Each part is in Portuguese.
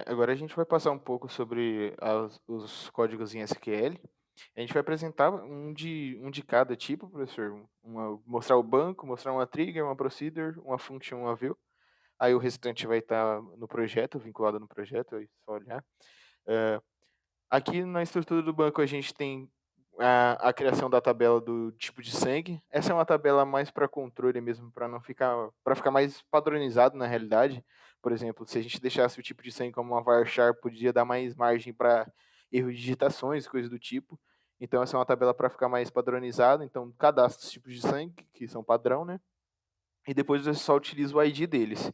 Agora a gente vai passar um pouco sobre os códigos em SQL. A gente vai apresentar um de cada tipo, professor. Mostrar o banco, mostrar uma trigger, uma procedure, uma function, uma view. Aí o restante vai estar no projeto, vinculado no projeto, é só olhar. Eh, Aqui na estrutura do banco a gente tem a criação da tabela do tipo de sangue. Essa é uma tabela mais para controle mesmo, para ficar mais padronizado na realidade. Por exemplo, se a gente deixasse o tipo de sangue como uma varchar, podia dar mais margem para erro de digitações, coisas do tipo. Então essa é uma tabela para ficar mais padronizada. Então cadastra os tipos de sangue, que são padrão, né? E depois você só utiliza o ID deles.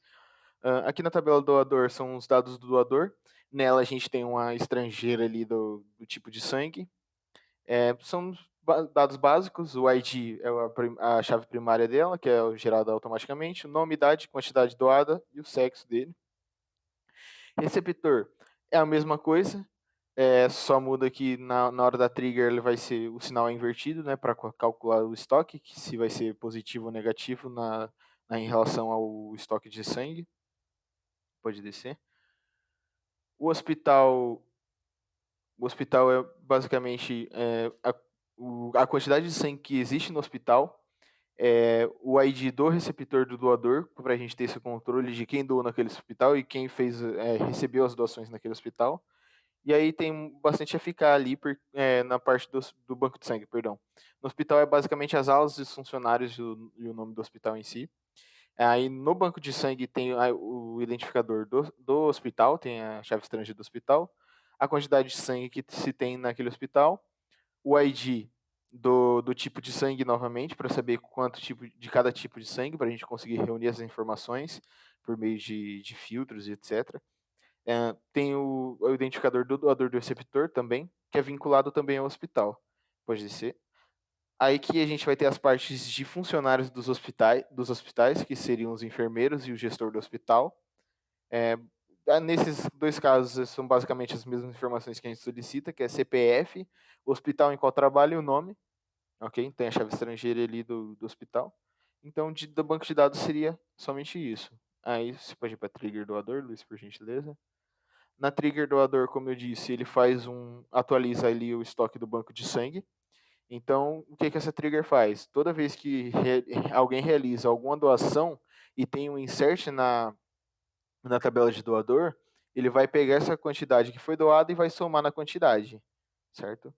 Aqui na tabela do doador são os dados do doador. Nela a gente tem uma estrangeira ali do tipo de sangue. São dados básicos, o ID é a chave primária dela, que é gerada automaticamente, o nome, idade, quantidade doada e o sexo dele. Receptor é a mesma coisa, só muda que na hora da trigger ele vai ser o sinal é invertido, né, para calcular o estoque, que se vai ser positivo ou negativo em relação ao estoque de sangue. Pode descer. O hospital O hospital é basicamente a quantidade de sangue que existe no hospital, o ID do receptor do doador, para a gente ter esse controle de quem doou naquele hospital e quem recebeu as doações naquele hospital. E aí tem bastante a ficar ali na parte do banco de sangue, perdão. No hospital é basicamente as aulas dos funcionários e o nome do hospital em si. Aí no banco de sangue tem o identificador do hospital, tem a chave estrangeira do hospital, a quantidade de sangue que se tem naquele hospital, o ID do tipo de sangue novamente, para saber quanto tipo de cada tipo de sangue, para a gente conseguir reunir essas informações por meio de filtros e etc. Tem o identificador do doador do receptor também, que é vinculado também ao hospital. Pode ser. Aí que a gente vai ter as partes de funcionários dos hospitais, que seriam os enfermeiros e o gestor do hospital. É, Nesses dois casos, são basicamente as mesmas informações que a gente solicita, que é CPF, o hospital em qual trabalha e o nome, ok? Tem a chave estrangeira ali do hospital. Então, do banco de dados seria somente isso. Aí você pode ir para trigger doador, Luiz, por gentileza. Na trigger doador, como eu disse, ele atualiza ali o estoque do banco de sangue. Então, o que essa trigger faz? Toda vez que alguém realiza alguma doação e tem um insert na tabela de doador, ele vai pegar essa quantidade que foi doada e vai somar na quantidade, certo?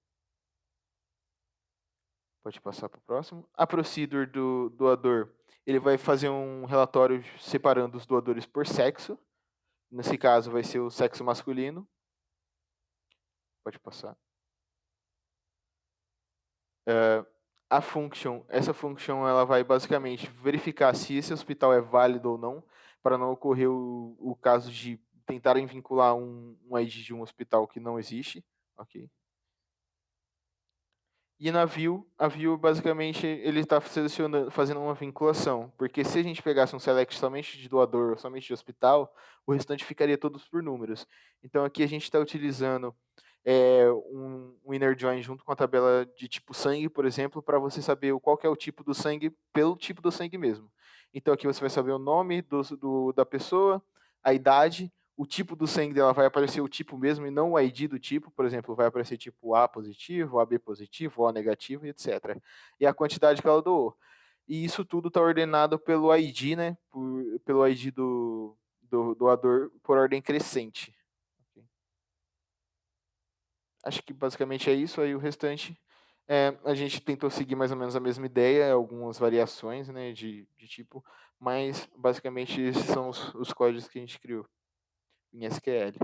Pode passar para o próximo. A procedure do doador, ele vai fazer um relatório separando os doadores por sexo. Nesse caso, vai ser o sexo masculino. Pode passar. Essa function, ela vai basicamente verificar se esse hospital é válido ou não, para não ocorrer o caso de tentarem vincular um ID de um hospital que não existe, ok? E na view, a view basicamente ele está selecionando, fazendo uma vinculação, porque se a gente pegasse um select somente de doador ou somente de hospital, o restante ficaria todos por números. Então aqui a gente está utilizando um inner join junto com a tabela de tipo sangue, por exemplo, para você saber qual que é o tipo do sangue pelo tipo do sangue mesmo. Então aqui você vai saber o nome da pessoa, a idade, o tipo do sangue dela vai aparecer o tipo mesmo e não o ID do tipo, por exemplo, vai aparecer tipo A positivo, AB positivo, O negativo, e etc. E a quantidade que ela doou. E isso tudo está ordenado pelo ID, né? Pelo ID do doador por ordem crescente. Acho que basicamente é isso, aí o restante a gente tentou seguir mais ou menos a mesma ideia, algumas variações, né, de tipo, mas basicamente esses são os códigos que a gente criou em SQL.